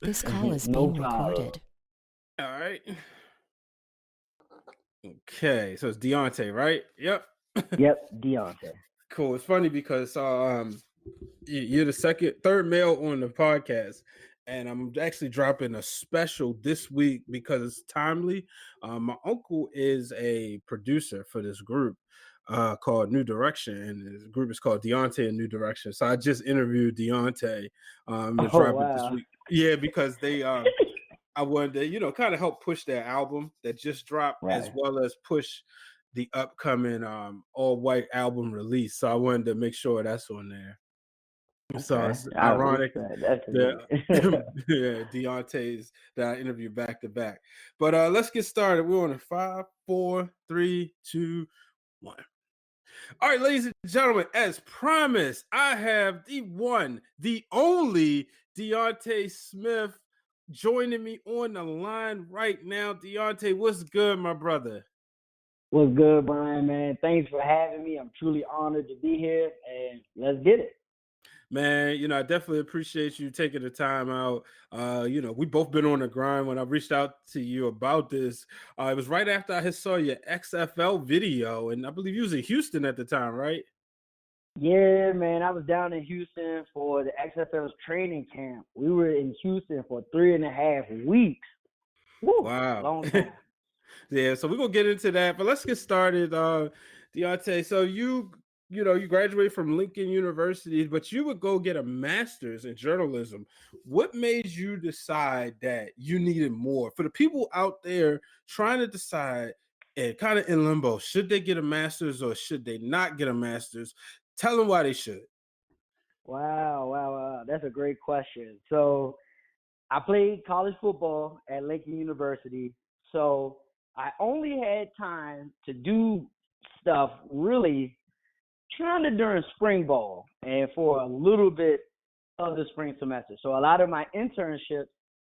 This call is No being problem. recorded. All right. Okay, so it's Deontay, right? Yep. Yep, Deontay. Cool. It's funny because you're the third male on the podcast, and I'm actually dropping a special this week because it's timely. My uncle is a producer for this group called New Direction, and the group is called Deontay and New Direction. So I just interviewed Deontay to Oh drop it this wow. week. Yeah, because I wanted to, kind of help push their album that just dropped, as Right. well as push the upcoming all white album release. So I wanted to make sure that's on there. So Okay. it's I ironic respect. that Definitely. yeah, Deontay's that I interviewed back to back. But let's get started. We're on a 5, 4, 3, 2, 1. All right, ladies and gentlemen, as promised, I have the one, the only Deontay Smith joining me on the line right now. Deontay, what's good, my brother? What's good, Brian, man? Thanks for having me. I'm truly honored to be here, and let's get it. Man, I definitely appreciate you taking the time out. We both been on the grind. When I reached out to you about this, it was right after I had saw your XFL video, and I believe you was in Houston at the time, right? Yeah, man. I was down in Houston for the XFL's training camp. We were in Houston for 3.5 weeks. Woo, Wow. long time. Yeah, so we're gonna get into that, but let's get started. Deontay, so you graduated from Lincoln University, but you would go get a master's in journalism. What made you decide that you needed more? For the people out there trying to decide and kind of in limbo, should they get a master's or should they not get a master's? Tell them why they should. Wow. That's a great question. So I played college football at Lincoln University, so I only had time to do stuff really kind of during spring ball and for a little bit of the spring semester. So a lot of my internships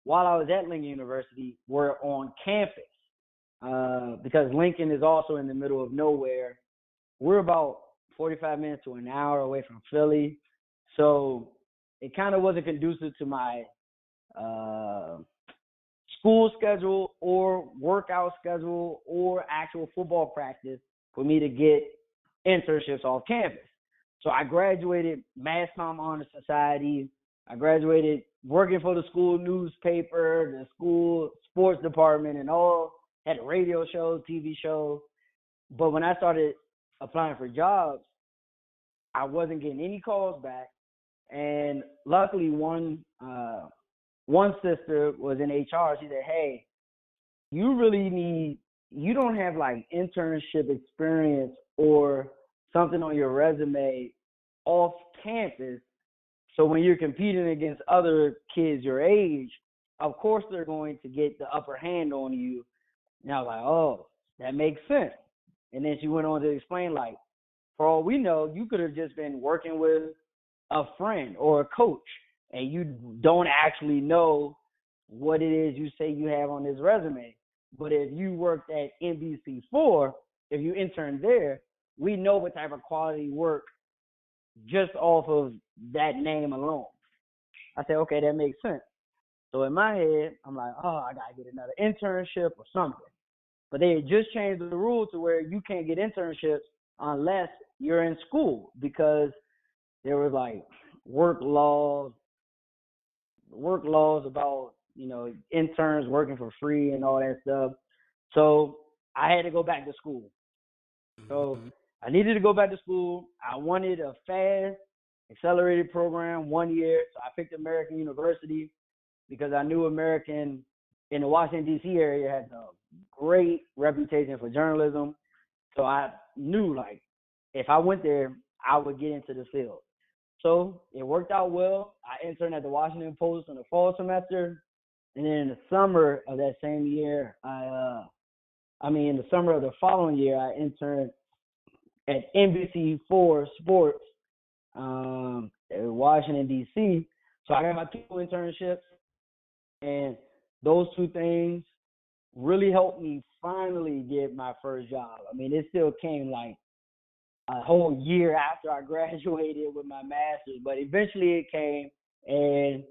while I was at Lincoln University were on campus because Lincoln is also in the middle of nowhere. We're about 45 minutes to an hour away from Philly, so it kind of wasn't conducive to my uh, school schedule or workout schedule or actual football practice for me to get internships off campus. So I graduated Mass Comm Honor Society. I graduated working for the school newspaper, the school sports department, and all. Had radio shows, TV shows. But when I started applying for jobs, I wasn't getting any calls back. And luckily, one sister was in HR. She said, "Hey, you don't have like internship experience or something on your resume off campus. So when you're competing against other kids your age, of course they're going to get the upper hand on you." And I was like, "Oh, that makes sense." And then she went on to explain, like, for all we know, you could have just been working with a friend or a coach, and you don't actually know what it is you say you have on this resume. But if you worked at NBC4, if you interned there, we know what type of quality work just off of that name alone. I said, okay, that makes sense. So in my head, I'm like, oh, I got to get another internship or something. But they had just changed the rule to where you can't get internships unless you're in school because there was like work laws, about, interns working for free and all that stuff. So I had to go back to school. So Mhm. I needed to go back to school. I wanted a fast, accelerated program 1 year. So I picked American University because I knew American in the Washington, D.C. area has a great reputation for journalism. So I knew, like, if I went there, I would get into the field. So it worked out well. I interned at the Washington Post in the fall semester. And then in the summer of that same year, in the summer of the following year, I interned at NBC4 Sports in Washington, D.C. So I got my two internships, and those two things really helped me finally get my first job. I mean, it still came like a whole year after I graduated with my master's, but eventually it came, and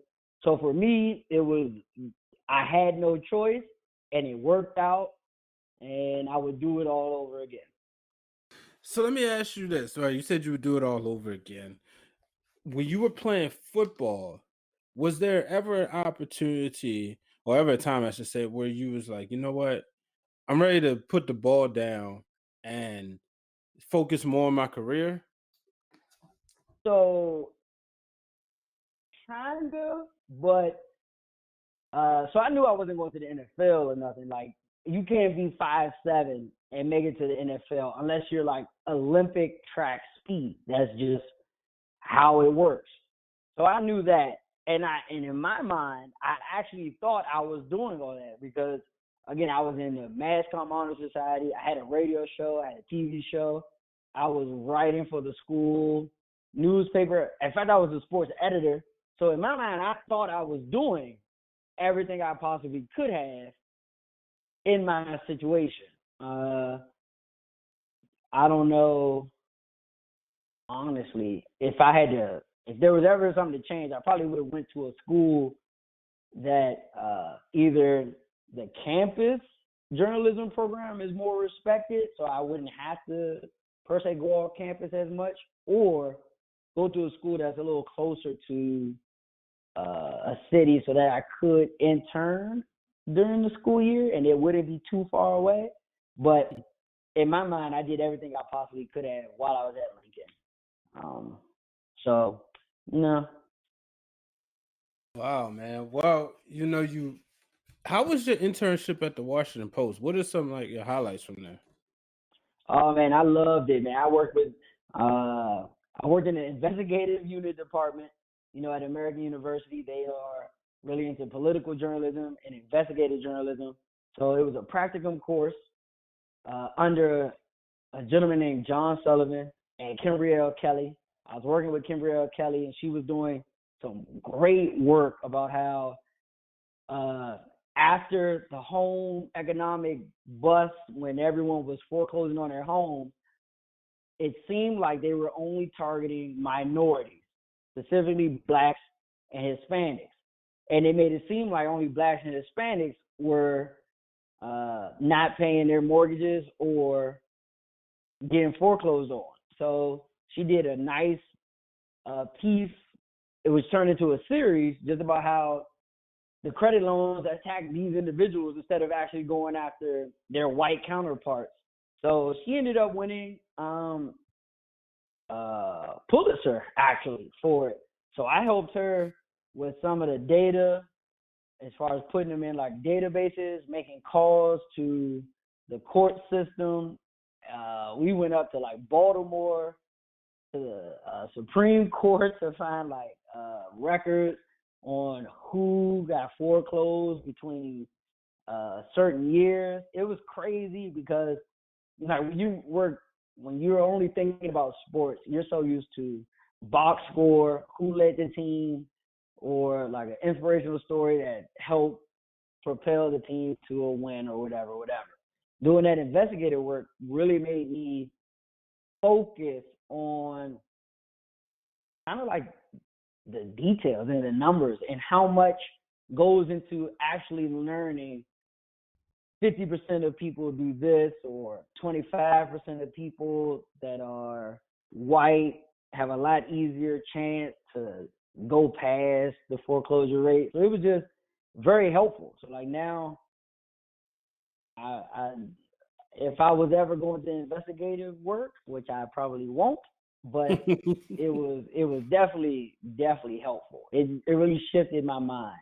So for me, I had no choice, and it worked out, and I would do it all over again. So let me ask you this. Right, you said you would do it all over again. When you were playing football, was there ever an opportunity or ever a time I should say where you was like, you know what, I'm ready to put the ball down and focus more on my career? So kinda, but so I knew I wasn't going to the NFL or nothing. Like you can't be 5'7" and make it to the NFL unless you're like Olympic track speed. That's just how it works. So I knew that, and in my mind, I actually thought I was doing all that because again, I was in the Mass Comm Honor Society. I had a radio show, I had a TV show. I was writing for the school newspaper. In fact, I was a sports editor. So in my mind, I thought I was doing everything I possibly could have in my situation. Uh, I don't know, honestly, if there was ever something to change, I probably would have went to a school that either the campus journalism program is more respected, so I wouldn't have to per se go off campus as much, or go to a school that's a little closer to a city so that I could intern during the school year and it wouldn't be too far away. But in my mind, I did everything I possibly could have while I was at Lincoln. So no. Wow, man. Well, you how was your internship at the Washington Post? What are some like your highlights from there? Oh man, I loved it, man. I worked in the investigative unit department. At American University, they are really into political journalism and investigative journalism. So it was a practicum course under a gentleman named John Sullivan and Kimberly L. Kelly. I was working with Kimberly L. Kelly, and she was doing some great work about how uh, after the home economic bust, when everyone was foreclosing on their home, it seemed like they were only targeting minorities, specifically blacks and Hispanics. And it made it seem like only blacks and Hispanics were not paying their mortgages or getting foreclosed on. So she did a nice piece. It was turned into a series just about how the credit loans attack these individuals instead of actually going after their white counterparts. So she ended up winning Pulitzer actually for it. So I helped her with some of the data as far as putting them in like databases, making calls to the court system. We went up to like Baltimore to the Supreme Court to find like records on who got foreclosed between certain years. It was crazy because like when you're only thinking about sports, you're so used to box score, who led the team, or like an inspirational story that helped propel the team to a win or whatever, whatever. Doing that investigative work really made me focus on kind of like the details and the numbers and how much goes into actually learning 50% of people do this, or 25% of people that are white have a lot easier chance to go past the foreclosure rate. So it was just very helpful. So like now, I if I was ever going to investigative work, which I probably won't, but it was definitely helpful. It really shifted my mind.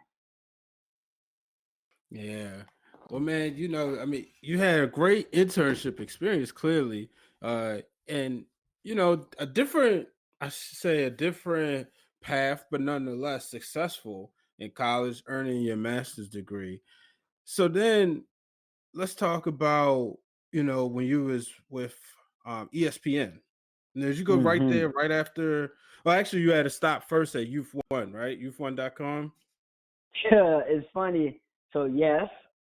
Yeah. Well, man, I mean, you had a great internship experience, clearly. And a different, I should say, a different path, but nonetheless successful in college, earning your master's degree. So then let's talk about, when you was with ESPN. And as you go right Hmm. there, right after, well, actually, you had to stop first at Youth One, right? Youth1.com. Yeah, it's funny. So yes,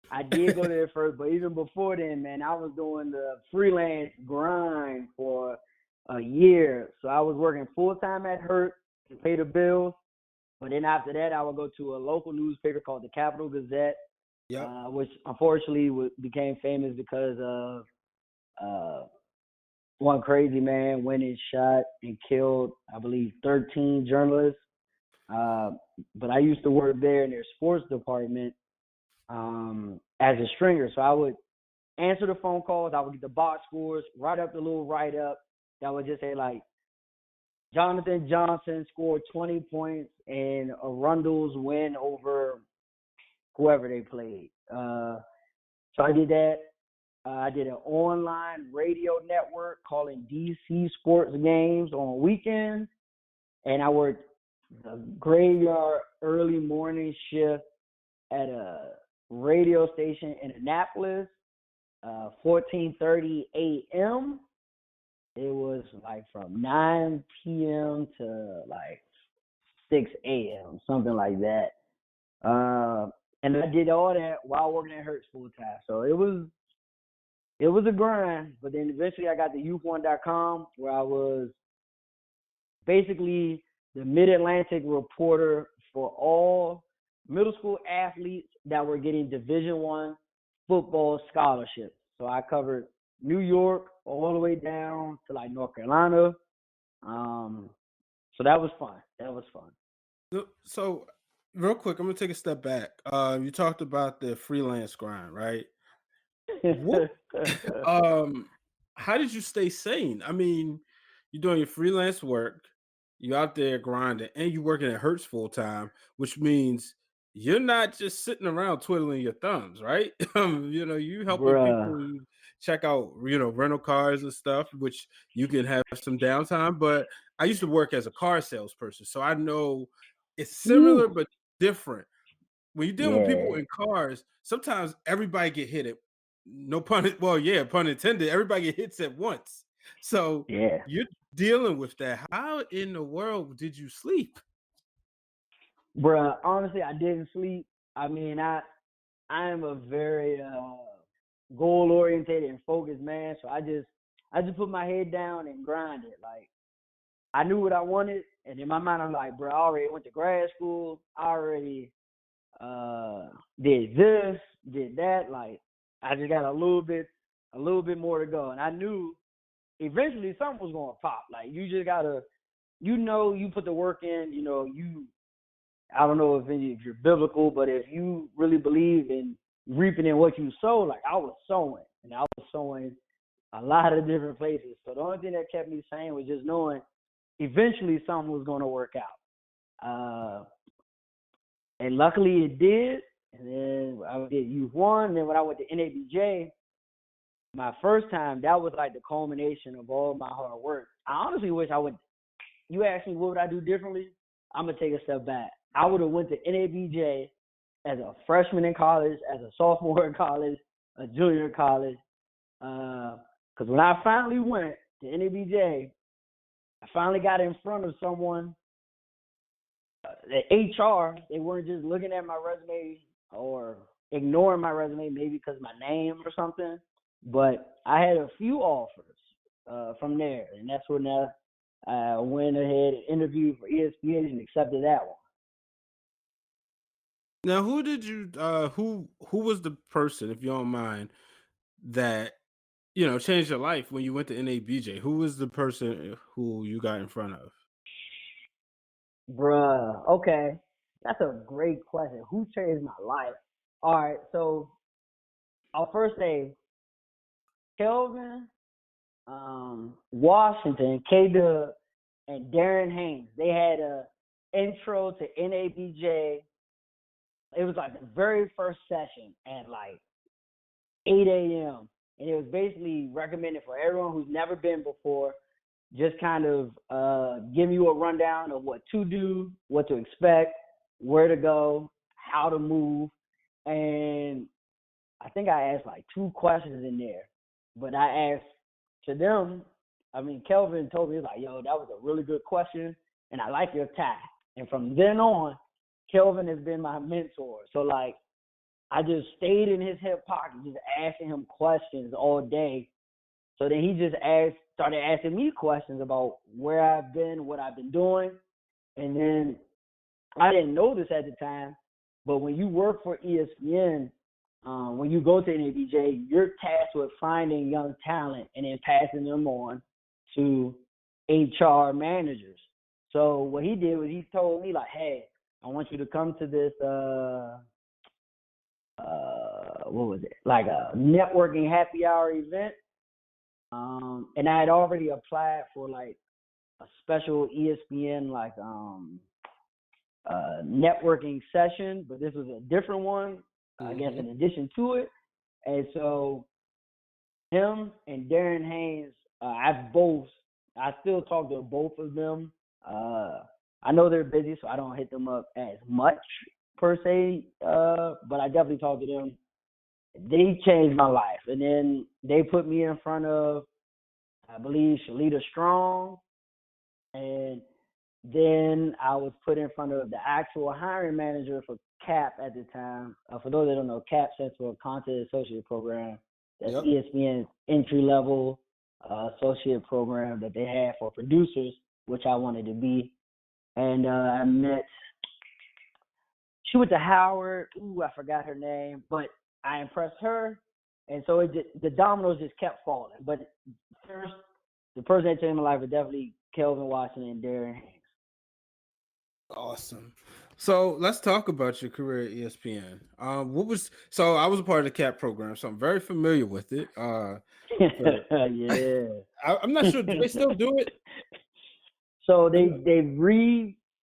I did go there first, but even before then, man, I was doing the freelance grind for a year. So I was working full time at Hurt to pay the bills, But then after that, I would go to a local newspaper called the Capital Gazette, Yep. which unfortunately became famous because of uh, one crazy man went and shot and killed, I believe, 13 journalists. Uh, but I used to work there in their sports department as a stringer. So I would answer the phone calls. I would get the box scores, write up the little write up that would just say like Jonathan Johnson scored 20 points in Arundel's win over whoever they played. So I did that. I did an online radio network calling DC sports games on weekends, and I worked the graveyard early morning shift at a radio station in Annapolis, 14:30 a.m. It was like from 9 p.m. to like 6 a.m., something like that. And I did all that while working at Hertz full time. So it was a grind, but then eventually I got to youth1.com where I was basically the Mid-Atlantic reporter for all middle school athletes that were getting Division I football scholarships. So I covered New York all the way down to like North Carolina. So that was fun. That was fun. So, real quick, I'm gonna take a step back. You talked about the freelance grind, right? What um how did you stay sane? I mean, you're doing your freelance work, you out there grinding, and you working at Hertz full time, which means you're not just sitting around twiddling your thumbs, right? You helping Bruh. people check out, rental cars and stuff, which you can have some downtime. But I used to work as a car salesperson, so I know it's similar Woo. but different when you deal with people Yeah. in cars, sometimes everybody get hit at no pun well, yeah, pun intended. Everybody get hits at once. So Yeah. you're dealing with that. How in the world did you sleep? Bruh, honestly, I didn't sleep. I mean, I am a very goal oriented and focused man, so I just put my head down and grind it. Like I knew what I wanted, and in my mind I'm like, bro, I already went to grad school. I already uh did this, did that. Like I just got a little bit more to go, and I knew eventually something was gonna pop. Like you just gotta, you put the work in. I don't know if you're biblical, but if you really believe in reaping in what you sow, like I was sowing, and I was sowing a lot of different places. So the only thing that kept me sane was just knowing eventually something was going to work out. And luckily it did. And then I did Youth One. And then when I went to NABJ, my first time, that was like the culmination of all my hard work. I honestly wish I would. You asked me what would I do differently? I'm gonna take a step back. I would have went to NABJ as a freshman in college, as a sophomore in college, a junior in college. Because when I finally went to NABJ, I finally got in front of someone. The HR, they weren't just looking at my resume or ignoring my resume, maybe because of my name or something. But I had a few offers from there, and that's when I went ahead and interviewed for ESPN and accepted that one. Now, who did you who was the person, if you don't mind, that changed your life when you went to NABJ? Who was the person who you got in front of? Bruh, okay. That's a great question. Who changed my life? All right, so I'll first say Kelvin, Washington, K Dub, and Darren Haynes. They had a intro to NABJ. It was like the very first session at like 8 a.m. And it was basically recommended for everyone who's never been before, just kind of give you a rundown of what to do, what to expect, where to go, how to move. And I think I asked like two questions in there, but I asked to them. I mean, Kelvin told me, like, yo, that was a really good question, and I like your tie. And from then on, Kelvin has been my mentor. So, like, I just stayed in his hip pocket, just asking him questions all day. So then he just started asking me questions about where I've been, what I've been doing. And then I didn't know this at the time, but when you work for ESPN, when you go to NABJ, you're tasked with finding young talent and then passing them on to HR managers. So what he did was he told me like, hey, I want you to come to this what was it? Like a networking happy hour event. And I had already applied for like a special ESPN like networking session, but this was a different one, I guess, in addition to it. And so him and Darren Haynes, I still talk to both of them. I know they're busy, so I don't hit them up as much per se, but I definitely talk to them. They changed my life. And then they put me in front of, I believe, Shalita Strong, and then I was put in front of the actual hiring manager for CAP at the time. For those that don't know, CAP stands for Content Associate Program. That's ESPN's entry-level associate program that they have for producers, which I wanted to be. And I met, she went to Howard. Ooh, I forgot her name, but I impressed her. And so the dominoes just kept falling. But first, the person that changed my life was definitely Kelvin Watson and Darren Haynes. Awesome. So let's talk about your career at ESPN. I was a part of the CAP program, so I'm very familiar with it. Yeah. I'm not sure. Do they still do it? So they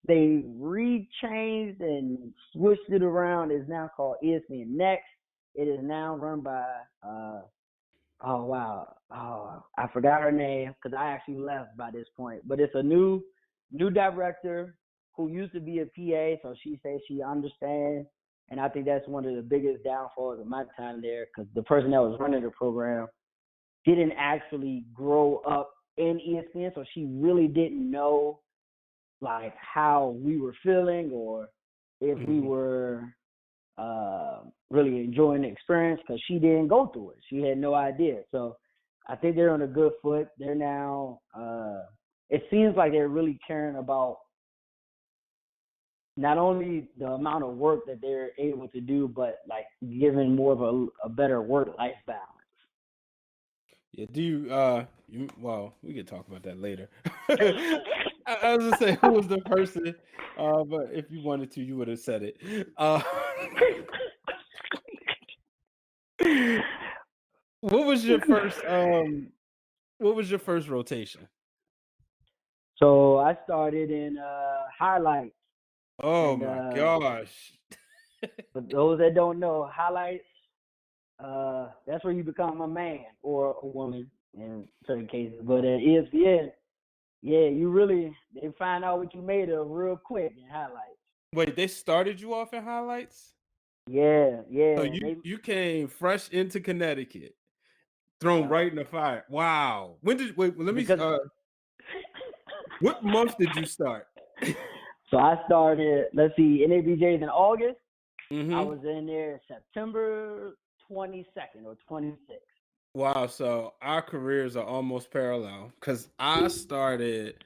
rechanged and switched it around. It's now called ESPN Next. It is now run by I forgot her name because I actually left by this point. But it's a new director who used to be a PA, so she says she understands. And I think that's one of the biggest downfalls of my time there, because the person that was running the program didn't actually grow up in ESPN, so she really didn't know like how we were feeling or if we were really enjoying the experience, because she didn't go through it. She had no idea. So I think they're on a good foot. They're now, it seems like they're really caring about not only the amount of work that they're able to do, but like giving more of a better work-life balance. Yeah, do you, well, we could talk about that later. I was gonna say who was the person, but if you wanted to, you would have said it. What was your first rotation? So I started in highlights. Oh And my gosh. for those that don't know, highlights, that's where you become a man or a woman in certain cases. But at ESPN, yeah, they find out what you made of real quick in highlights. Wait, they started you off in highlights? Yeah. So you came fresh into Connecticut, thrown Yeah. right in the fire. Wow. When did wait? Let me. Because What month did you start? so I started. Let's see, NABJ's in August. Mm-hmm. I was in there September 22nd or 26th. Wow. So our careers are almost parallel because I started.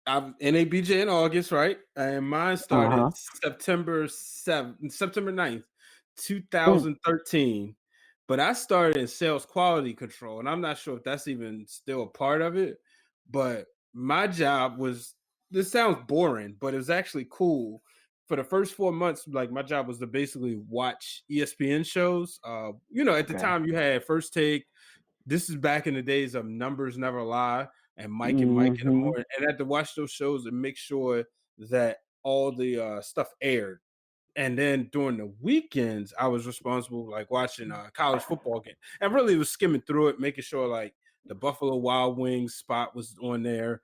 I'm NABJ in August, right? And mine started September 9th, 2013. But I started in sales quality control, and I'm not sure if that's even still a part of it. But my job was, this sounds boring, but it was actually cool. For the first 4 months, like my job was to basically watch ESPN shows. At the time you had First Take. This is back in the days of Numbers Never Lie and Mike and Mike in the morning. And I had to watch those shows and make sure that all the stuff aired. And then during the weekends, I was responsible like watching college football game. And really was skimming through it, making sure like the Buffalo Wild Wings spot was on there,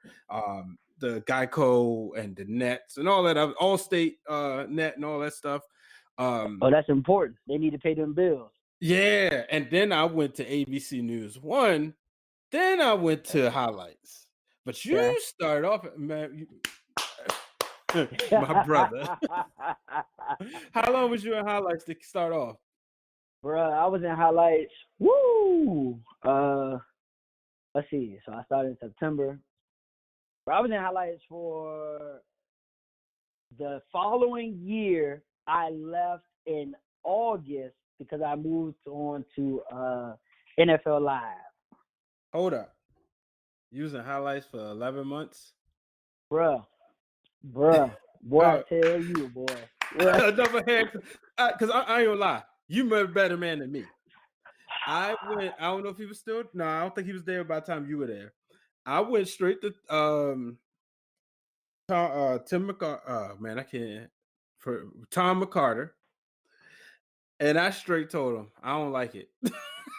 the Geico and the Nets and all that, All-State net and all that stuff. That's important. They need to pay them bills. Yeah, and then I went to ABC News 1. Then I went to highlights. But you started off, man, my brother. How long was you in highlights to start off? Bruh, I was in highlights. Woo! Let's see. So I started in September. But I was in highlights for The following year, I left in August because I moved on to NFL Live. Hold up. Using highlights for 11 months? Bruh, bruh, boy, I Uh, tell you, boy. What? another hand, because I ain't gonna lie, you a better man than me. I went. I don't know if he was still. No, I don't think he was there by the time you were there. I went straight to Tim McCarter. Man, I can't for Tom McCarter, and I straight told him I don't like it.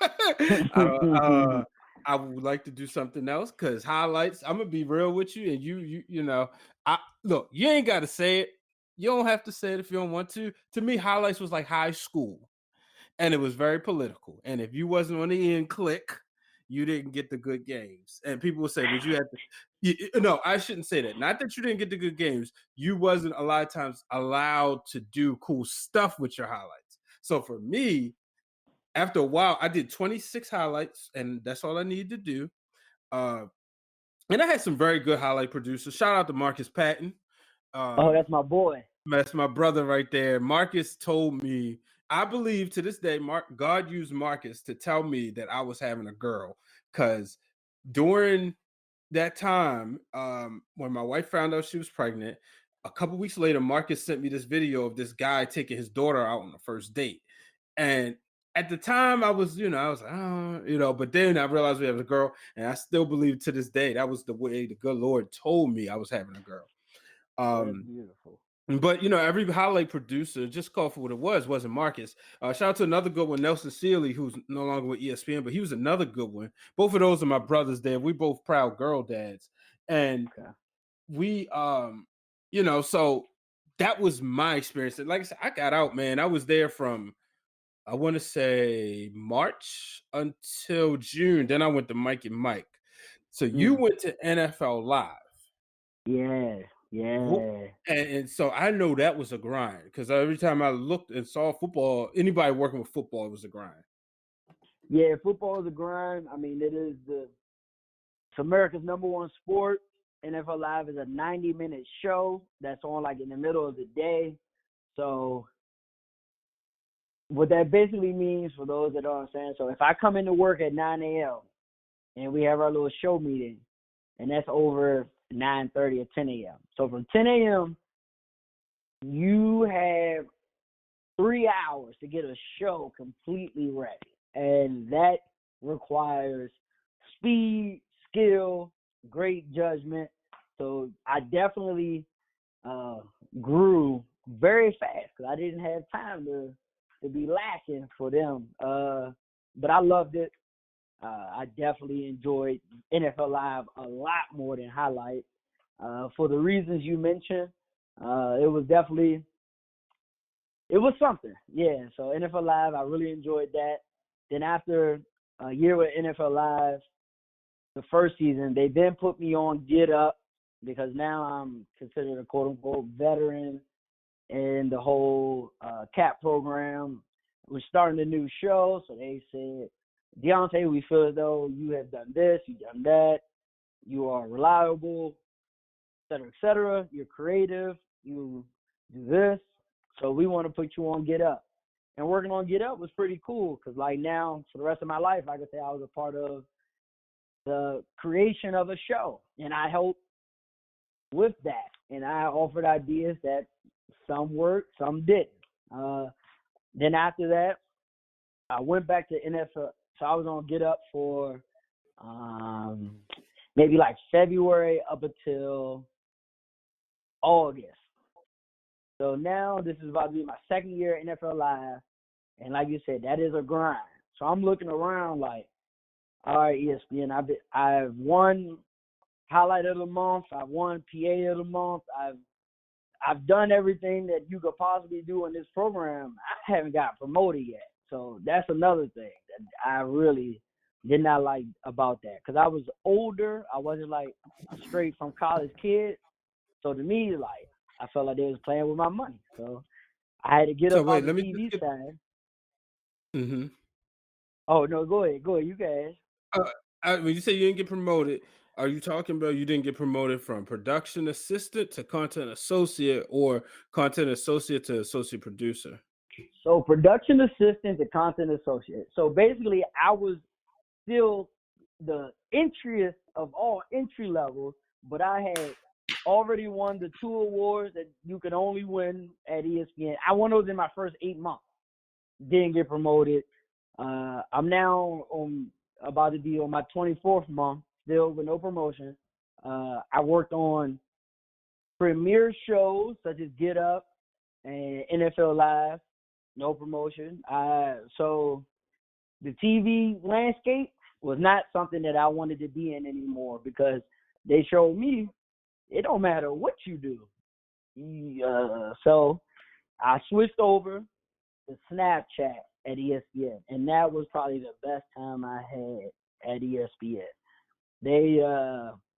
I don't. I would like to do something else because highlights. I'm gonna be real with you, and you know. I look. You ain't got to say it. You don't have to say it if you don't want to. To me, highlights was like high school, and it was very political. And if you wasn't on the end click, you didn't get the good games. And people will say, "Would you have to?" No, I shouldn't say that. Not that you didn't get the good games. You wasn't a lot of times allowed to do cool stuff with your highlights. So for me, after a while, I did 26 highlights, and that's all I needed to do. Uh, and I had some very good highlight producers. Shout out to Marcus Patton. Oh, Um, that's my boy. that's my brother right there. Marcus told me, I believe to this day, God used Marcus to tell me that I was having a girl. Because during that time, when my wife found out she was pregnant, a couple weeks later, Marcus sent me this video of this guy taking his daughter out on the first date. And at the time, I was like, oh, but then I realized we have a girl, and I still believe to this day that was the way the good Lord told me I was having a girl. Oh, that's Um, beautiful. but every highlight producer just called for what it wasn't Marcus. Shout out to another good one, Nelson Sealy, who's no longer with ESPN, but he was another good one. Both of those are my brothers there. We both proud girl dads. And Okay. we so that was my experience. And like I said, I got out, man. I was there from I want to say March until June. Then I went to Mike and Mike. So you went to NFL Live. Yeah, yeah. And so I know that was a grind because every time I looked and saw football, anybody working with football, it was a grind. Yeah, football is a grind. I mean, it's America's number one sport. NFL Live is a 90-minute show that's on like in the middle of the day. So what that basically means for those that don't understand, so if I come into work at 9 a.m. and we have our little show meeting, and that's over 9:30 or 10 a.m. So from 10 a.m., you have 3 hours to get a show completely ready. And that requires speed, skill, great judgment. So I definitely grew very fast because I didn't have time to be lacking for them. But I loved it. I definitely enjoyed NFL Live a lot more than highlights. For the reasons you mentioned, it was something. Yeah, so NFL Live, I really enjoyed that. Then after a year with NFL Live, the first season, they then put me on Get Up because now I'm considered a quote-unquote veteran in the whole CAP program. We're starting a new show, so they said, Deontay, we feel as though you have done this, you've done that, you are reliable, et cetera. You're creative, you do this, so we want to put you on Get Up. And working on Get Up was pretty cool because, like, now for the rest of my life, I could say I was a part of the creation of a show, and I helped with that. And I offered ideas that some worked, some didn't. Then after that, I went back to NFL. So I was on Get Up for maybe like February up until August. So now this is about to be my second year at NFL Live. And like you said, that is a grind. So I'm looking around like, all right, ESPN, I've won highlight of the month. I've won PA of the month. I've done everything that you could possibly do in this program. I haven't got promoted yet. So that's another thing that I really did not like about that. Because I was older. I wasn't like a straight from college kid. So to me, like, I felt like they was playing with my money. So I had to get So up wait, off the let me TV just get. side. Mm-hmm. Oh, no, go ahead. Go ahead. You guys. When you say you didn't get promoted, Are you talking about you didn't get promoted from production assistant to content associate or content associate to associate producer? So production assistant to content associate. So basically, I was still the entryest of all entry levels, but I had already won the two awards that you could only win at ESPN. I won those in my first 8 months. Didn't get promoted. I'm now about to be on my 24th month, still with no promotion. I worked on premier shows such as Get Up and NFL Live, no promotion. So the TV landscape was not something that I wanted to be in anymore because they showed me it don't matter what you do. So I switched over to Snapchat at ESPN, and that was probably the best time I had at ESPN. They,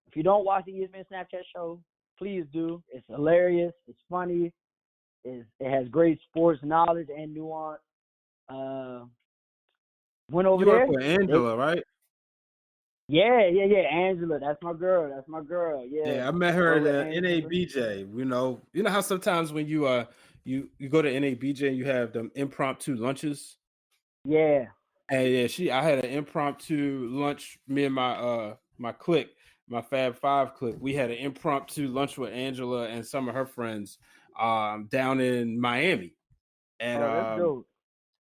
if you don't watch the ESPN Snapchat show, please do. It's hilarious. It's funny. It has great sports knowledge and nuance. Uh, went over You work there. with They, Angela, right? yeah. Angela, that's my girl. That's my girl. Yeah, Yeah, I met her work at with Angela. NABJ. You know how sometimes when you go to NABJ and you have them impromptu lunches. Yeah, And yeah, I had an impromptu lunch. Me and my clique, my Fab Five clique, we had an impromptu lunch with Angela and some of her friends down in Miami. And oh, that's dope.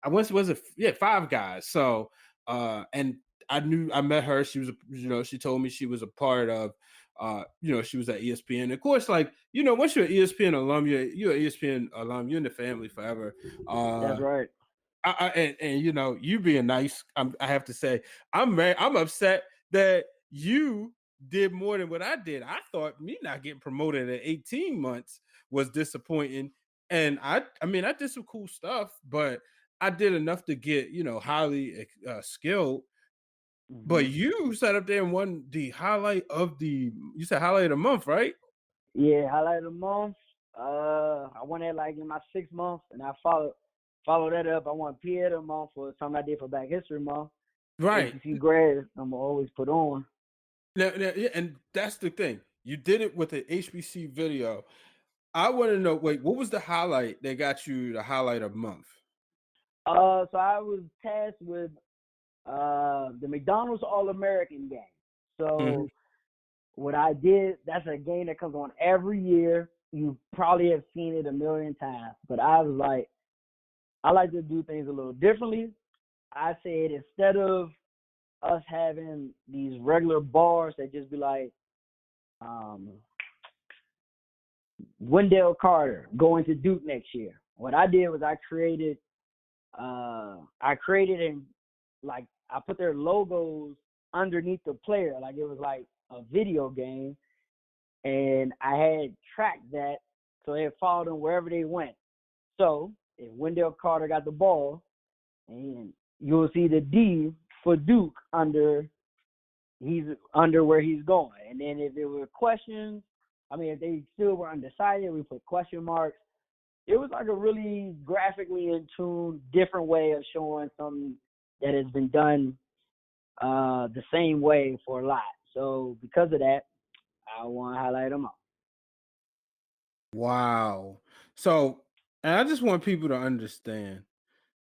I was it yeah, five guys. So and I met her. She was she told me she was a part of she was at ESPN. Of course, like, once you're an ESPN alum, you're an ESPN alum, you're in the family forever. That's right. And you being nice, I have to say, I'm upset that you did more than what I did. I thought me not getting promoted at 18 months was disappointing. And I did some cool stuff, but I did enough to get, highly skilled. Hmm. But you sat up there and won the you said highlight of the month, right? Yeah, highlight of the month. I won that like in my 6 months, and I followed that up. I won PA of the month for something I did for Black History Month. Right. HBC grad, I'm always put on. Now, yeah, and that's the thing. You did it with the HBC video. I want to know, wait, what was the highlight that got you the highlight of month? So I was tasked with the McDonald's All American game. Mhm. So what I did, that's a game that comes on every year. You probably have seen it a million times, but I was like, I like to do things a little differently. I said instead of us having these regular bars that just be like um, Wendell Carter going to Duke next year. What I did was I created and like I put their logos underneath the player, like it was like a video game, and I had tracked that so it followed them wherever they went. So if Wendell Carter got the ball, and you'll see the D for Duke he's under where he's going. And then if there were questions, if they still were undecided, we put question marks. It was like a really graphically in tune, different way of showing something that has been done the same way for a lot. So because of that, I want to highlight them all. Wow. So, and I just want people to understand,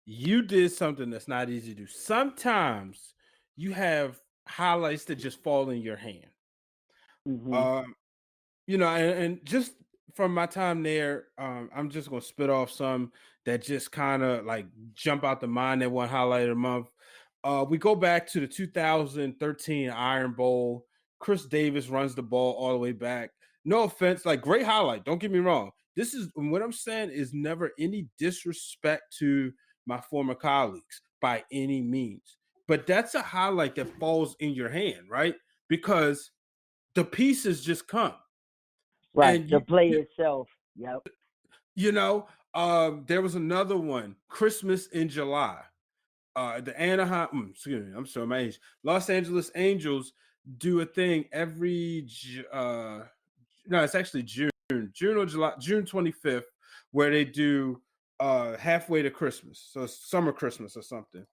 you did something that's not easy to do. Sometimes you have highlights that just fall in your hand. Hmm. Um, and just from my time there, I'm just gonna spit off some that just kind of like jump out the mind that one highlight of the month. We go back to the 2013 Iron Bowl. Chris Davis runs the ball all the way back. No offense, like, great highlight. Don't get me wrong. This is what I'm saying is never any disrespect to my former colleagues by any means. But that's a highlight that falls in your hand, right? Because the pieces just come. Right. And The play itself. Yep. there was another one, Christmas in July. The excuse me, I'm sorry, my age. Los Angeles Angels do a thing no, it's actually June or July, June 25th, where they do halfway to Christmas, so it's summer Christmas or something.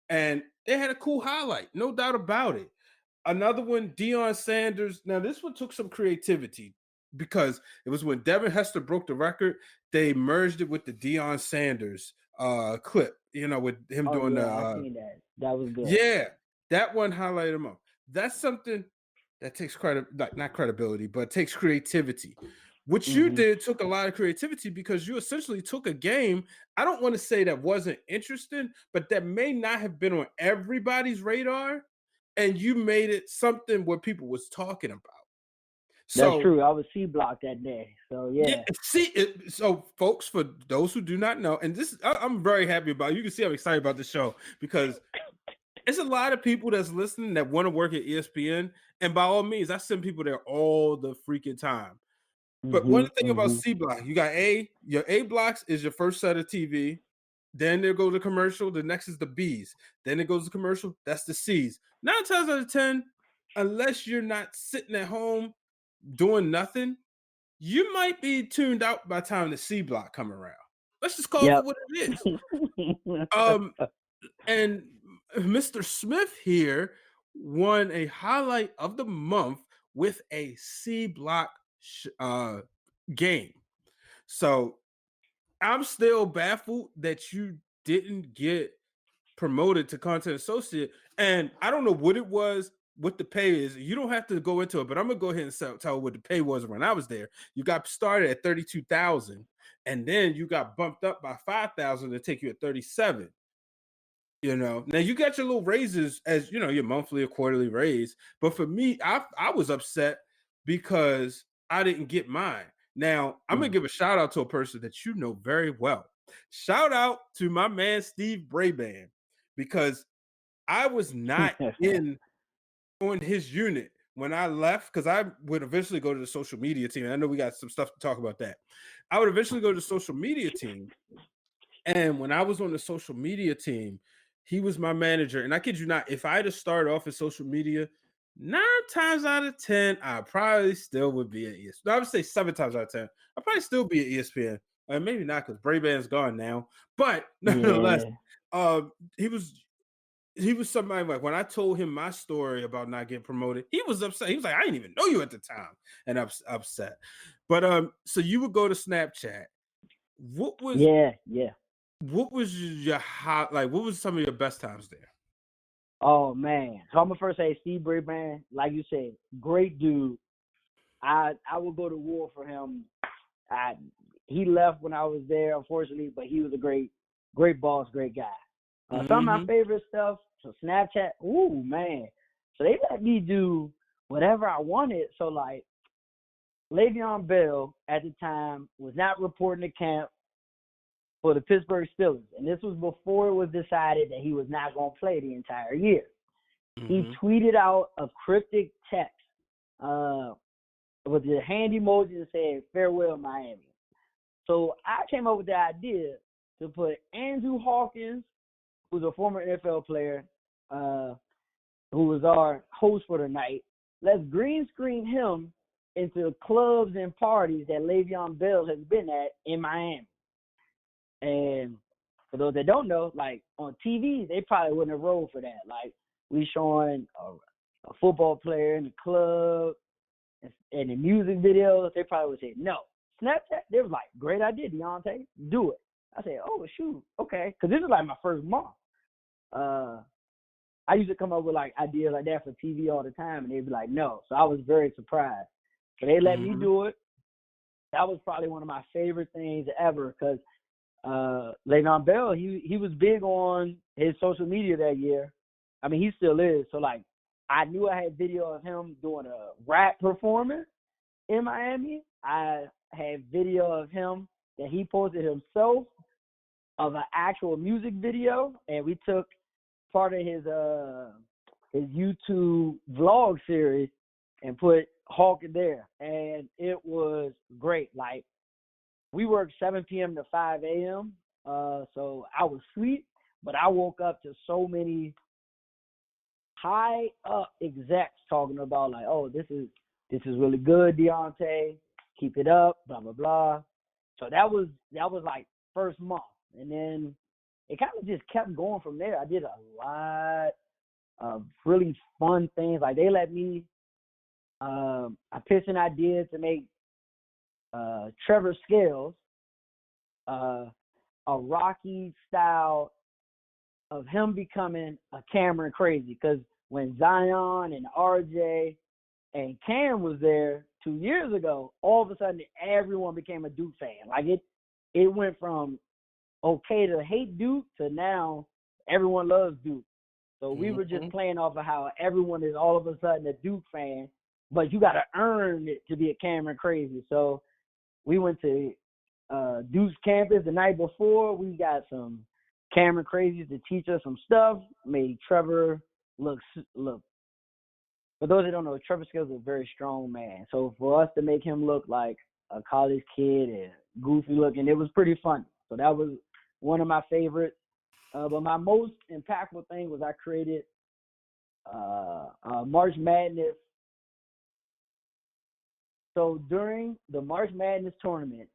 And they had a cool highlight, no doubt about it. Another one, Deion Sanders. Now, this one took some creativity because it was when Devin Hester broke the record. They merged it with the Deion Sanders clip, with him Oh doing the yeah, I seen that. That was good. yeah, that one highlighted him up. That's something that takes credit, like not credibility, but takes creativity. What you Hmm. did took a lot of creativity because you essentially took a game. I don't want to say that wasn't interesting, but that may not have been on everybody's radar, and you made it something where people was talking about. That's So true. I was C block that day. So yeah, yeah. see it. So, folks, for those who do not know, and this I'm very happy about. You can see I'm excited about the show because it's a lot of people that's listening that want to work at ESPN, and by all means, I send people there all the freaking time. But one Hmm. thing about Hmm. C block, you got your A blocks is your first set of TV. Then there goes the commercial. The next is the B's. Then it goes to commercial. That's the C's. 9 times out of 10, unless you're not sitting at home doing nothing, you might be tuned out by the time the C block come around. Let's just call it for Yep. what it is. Um, and Mr. Smith here won a highlight of the month with a C block game. So I'm still baffled that you didn't get promoted to content associate. And I don't know what it was, what the pay is. You don't have to go into it, but I'm gonna go ahead and tell what the pay was when I was there. You got started at 32,000, and then you got bumped up by 5,000 to take you at 37. Now you got your little raises as your monthly or quarterly raise. But for me, I was upset because I didn't get mine. Now I'm gonna Mm. give a shout out to a person that you know very well. Shout out to my man Steve Braban, because I was not in on his unit when I left, because I would eventually go to the social media team. I know we got some stuff to talk about that. I would eventually go to the social media team, and when I was on the social media team, he was my manager. And I kid you not, if I had to start off in social media, 9 times out of 10, I probably still would be at ESPN. No, I would say 7 times out of 10, I'd probably still be at ESPN. Maybe not, because Brayban's gone now. But nonetheless, Yeah. um, he was somebody, like when I told him my story about not getting promoted, he was upset. He was like, I didn't even know you at the time, and upset. But so you would go to Snapchat. What was Yeah. Yeah. what was your hot, like what was some of your best times there? Oh man. So I'm gonna first say Steve Braban, like you said, great dude. I would go to war for him. I He left when I was there, unfortunately, but he was a great boss, great guy. Some of my Mm-hmm. favorite stuff, so Snapchat, ooh man. So they let me do whatever I wanted. So like Le'Veon Bell at the time was not reporting to camp for the Pittsburgh Steelers, and this was before it was decided that he was not going to play the entire year. He Mm-hmm. tweeted out a cryptic text uh, with a hand emoji that said "Farewell Miami." So I came up with the idea to put Andrew Hawkins, who's a former NFL player, uh, who was our host for the night. Let's green screen him into clubs and parties that Le'Veon Bell has been at in Miami. And for those that don't know, like on TV, they probably wouldn't have rolled for that. Like we showing a football player in the club and the music videos, they probably would say no. Snapchat, they was like, great idea, Deontay, do it. I said, oh shoot, okay, because this is like my first month. I used to come up with like ideas like that for TV all the time, and they'd be like, no. So I was very surprised. So they let me Mm-hmm. do it. That was probably one of my favorite things ever because Le'Veon Bell, he was big on his social media that year. I mean, he still is. So like, I knew I had video of him doing a rap performance in Miami. I had video of him that he posted himself of an actual music video, and we took part of his YouTube vlog series and put Hawk in there, and it was great. Like we worked 7 p.m. to 5 a.m. So I was asleep, but I woke up to so many high up execs talking about like, oh, this is really good, Deontay. Keep it up, blah blah blah. So that was like first month, and then it kind of just kept going from there. I did a lot really fun things. Like they let me, I pitched an idea to make Trevor Scales a Rocky style of him becoming a Cameron crazy. Because when Zion and RJ and Cam was there 2 years ago, all of a sudden everyone became a Duke fan. Like it went from okay to hate Duke to now everyone loves Duke. So we were just playing off of how everyone is all of a sudden a Duke fan, but you got to earn it to be a Cameron crazy. So we went to Duke's campus the night before. We got some Cameron crazies to teach us some stuff. Made Trevor look. For those that don't know, Trevor Scales is a very strong man. So for us to make him look like a college kid and goofy looking, it was pretty fun. So that was one of my favorites. But my most impactful thing was I created March Madness. So during the March Madness tournament,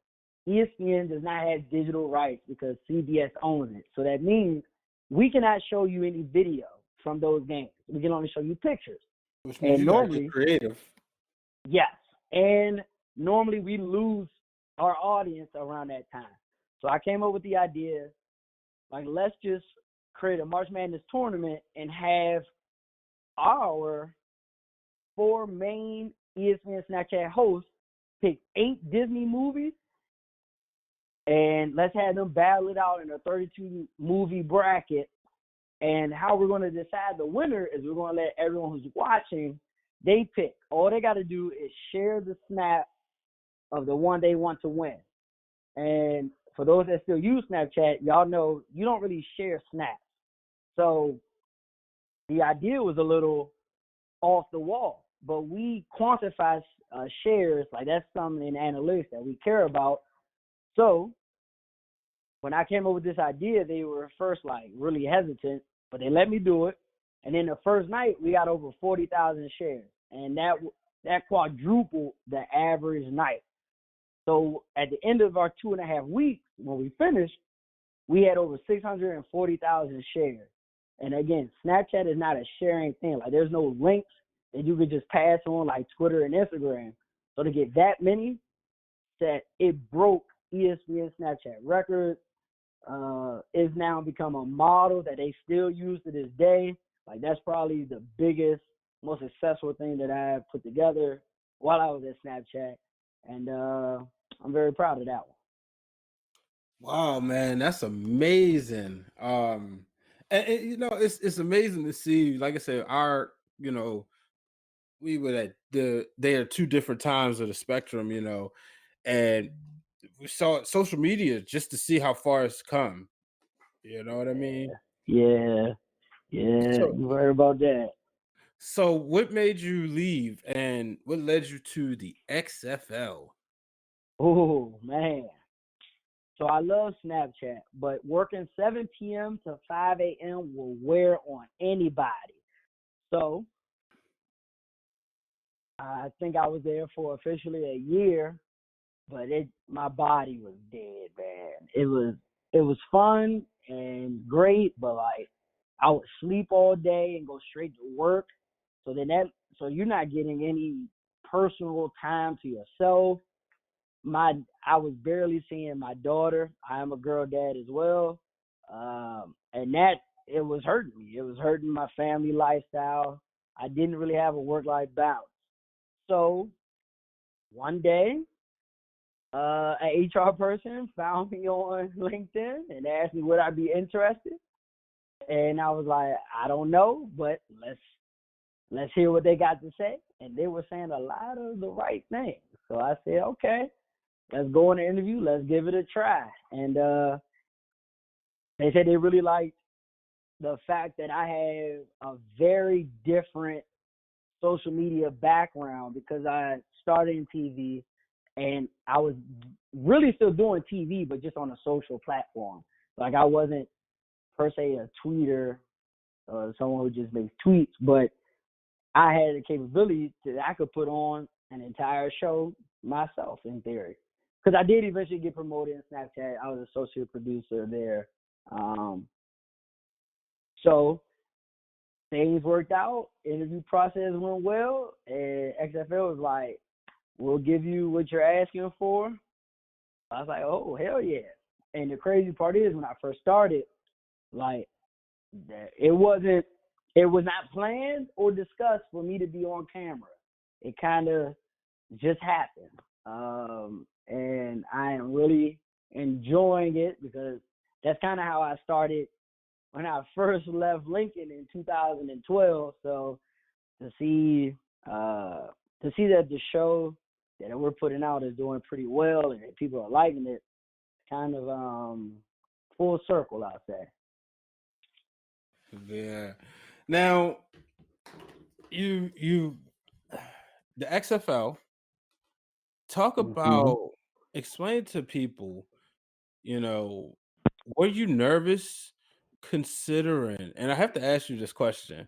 ESPN does not have digital rights because CBS owns it. So that means we cannot show you any video from those games. We can only show you pictures. Which means you gotta get creative. Yes. And normally we lose our audience around that time. So I came up with the idea, like, let's just create a March Madness tournament and have our 4 main ESPN Snapchat hosts pick 8 Disney movies, and let's have them battle it out in a 32 movie bracket. And how we're going to decide the winner is we're going to let everyone who's watching, they pick. All they got to do is share the snap of the one they want to win. And for those that still use Snapchat, y'all know you don't really share snaps. So the idea was a little off the wall, but we quantify shares. Like that's something in analytics that we care about. So when I came up with this idea, they were first like really hesitant, but they let me do it. And then the first night, we got over 40,000 shares, and that quadrupled the average night. So at the end of our 2.5 weeks, when we finished, we had over 640,000 shares. And again, Snapchat is not a sharing thing. Like there's no links that you could just pass on like Twitter and Instagram. So to get that many, that it broke ESPN Snapchat records. It's now become a model that they still use to this day. Like that's probably the biggest, most successful thing that I have put together while I was at Snapchat, and I'm very proud of that one. Wow, man, that's amazing. And you know, it's amazing to see. Like I said, we were at they are 2 different times of the spectrum, and we saw social media just to see how far it's come. You know what I mean? Yeah, So, you heard about that. so what made you leave, and what led you to the XFL? Oh man. So I love Snapchat, but working 7 p.m. to 5 a.m. will wear on anybody. So I think I was there for officially a year, but my body was dead, man. It was fun and great, but like I would sleep all day and go straight to work. So you're not getting any personal time to yourself. I was barely seeing my daughter. I am a girl dad as well, and that it was hurting me. It was hurting my family lifestyle. I didn't really have a work-life balance. So one day, an HR person found me on LinkedIn and asked me would I be interested, and I was like, I don't know, but let's hear what they got to say. And they were saying a lot of the right things. So I said, okay, let's go on the interview. Let's give it a try. And they said they really liked the fact that I have a very different social media background because I started in TV and I was really still doing TV, but just on a social platform. Like I wasn't per se a tweeter or someone who just makes tweets, but I had the capability that I could put on an entire show myself in theory. Because I did eventually get promoted in Snapchat. I was associate producer there. So things worked out, interview process went well, and XFL was like, we'll give you what you're asking for. I was like, oh, hell yeah. And the crazy part is when I first started, like, it was not planned or discussed for me to be on camera. It kind of just happened. And I am really enjoying it because that's kind of how I started when I first left Lincoln in 2012. So to see that the show that we're putting out is doing pretty well and that people are liking it, kind of full circle, I'll say. Yeah. Now, you the XFL, talk Mm-hmm. about, explain to people, you know, were you nervous considering, and I have to ask you this question,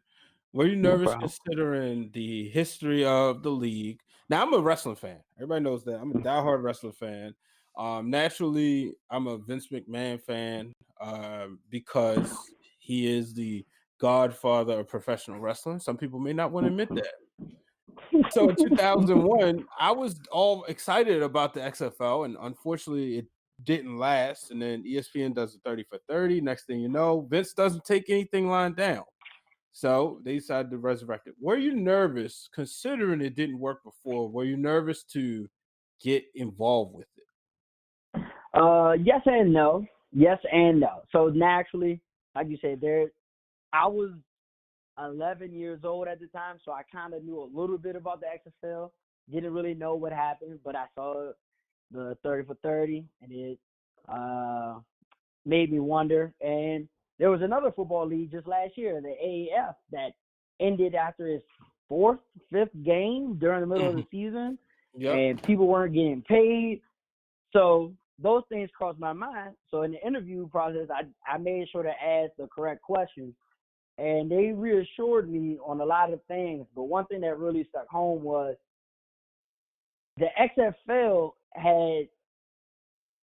were you No nervous problem. considering the history of the league? Now, I'm a wrestling fan. Everybody knows that. I'm a diehard wrestling fan. Naturally, I'm a Vince McMahon fan because he is the godfather of professional wrestling. Some people may not want to admit that. So in 2001, I was all excited about the XFL, and unfortunately, it didn't last. And then ESPN does the 30 for 30. Next thing you know, Vince doesn't take anything lying down. So they decided to resurrect it. Were you nervous, considering it didn't work before? Were you nervous to get involved with it? Yes and no. Yes and no. So naturally, like you said, I was 11 years old at the time, so I kind of knew a little bit about the XFL. Didn't really know what happened, but I saw the 30 for 30, and it uh, made me wonder. And there was another football league just last year, the AAF, that ended after its fourth, fifth game during the middle of the season, Yep. and people weren't getting paid. So those things crossed my mind. So in the interview process, I made sure to ask the correct questions, and they reassured me on a lot of things. But one thing that really stuck home was the XFL had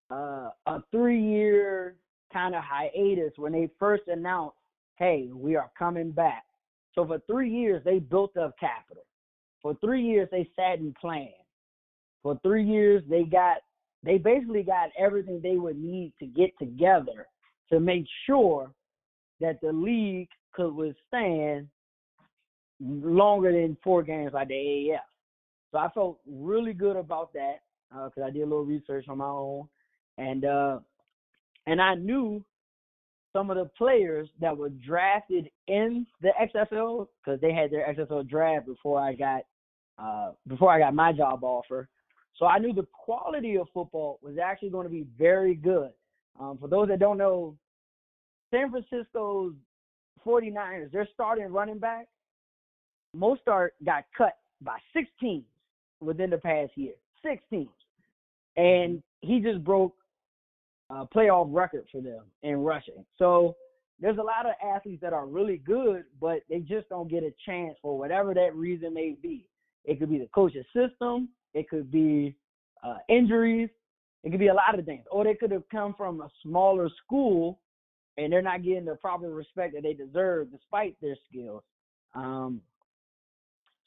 a 3-year kind of hiatus when they first announced, hey, we are coming back. So for 3 years, they built up capital. For 3 years, they sat and planned. For 3 years, they basically got everything they would need to get together to make sure that the league could withstand longer than 4 games like the AAF. So I felt really good about that because I did a little research on my own, and I knew some of the players that were drafted in the XFL because they had their XFL draft before I got my job offer. So I knew the quality of football was actually going to be very good. For those that don't know, San Francisco's 49ers, their starting running back, Mostart got cut by 6 teams within the past year. 6 teams. And he just broke a playoff record for them in rushing. So there's a lot of athletes that are really good, but they just don't get a chance for whatever that reason may be. It could be the coach's system. It could be injuries. It could be a lot of things. Or they could have come from a smaller school and they're not getting the proper respect that they deserve despite their skills.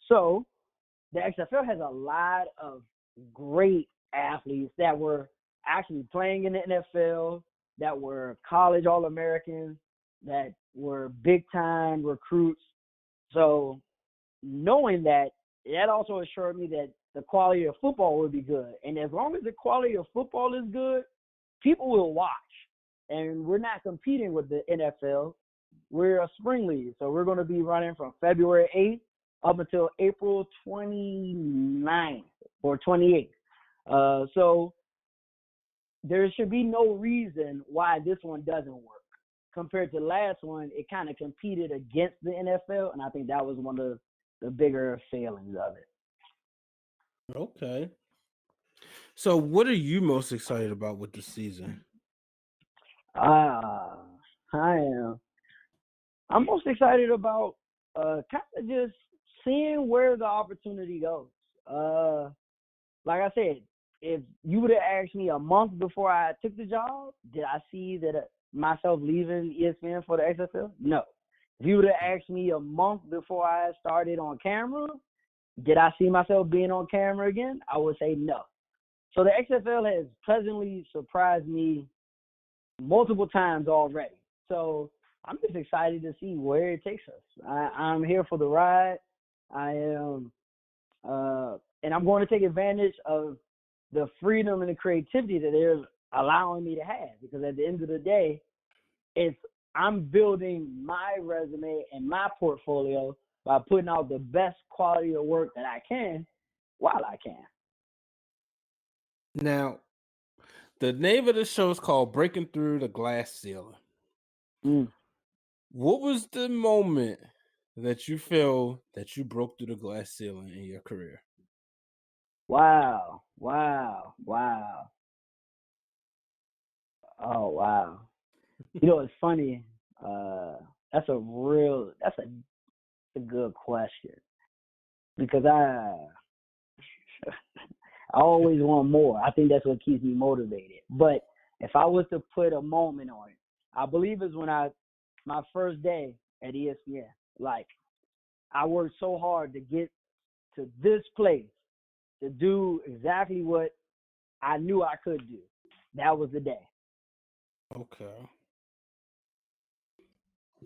So the XFL has a lot of great athletes that were actually playing in the NFL, that were college All-Americans, that were big-time recruits. So knowing that, that also assured me that the quality of football would be good. And as long as the quality of football is good, people will watch. And we're not competing with the NFL. We're a spring league. So we're going to be running from February 8th up until April 29th or 28th. So there should be no reason why this one doesn't work. Compared to the last one, it kind of competed against the NFL, and I think that was one of the bigger failings of it. Okay. So what are you most excited about with the season? I am. I'm most excited about kind of just seeing where the opportunity goes. Like I said, if you would have asked me a month before I took the job, did I see that myself leaving ESPN for the XFL? No. If you would have asked me a month before I started on camera, did I see myself being on camera again? I would say no. So the XFL has pleasantly surprised me multiple times already. So I'm just excited to see where it takes us. I'm here for the ride. I am, and I'm going to take advantage of the freedom and the creativity that they're allowing me to have. Because at the end of the day, I'm building my resume and my portfolio by putting out the best quality of work that I can while I can. Now, the name of the show is called Breaking Through the Glass Ceiling. Mm. What was the moment that you feel that you broke through the glass ceiling in your career? Wow. Wow. Wow. Oh, wow. You know, it's funny. That's a good question because I always want more. I think that's what keeps me motivated. But if I was to put a moment on it, I believe it's when my first day at ESPN. Like, I worked so hard to get to this place to do exactly what I knew I could do. That was the day. Okay.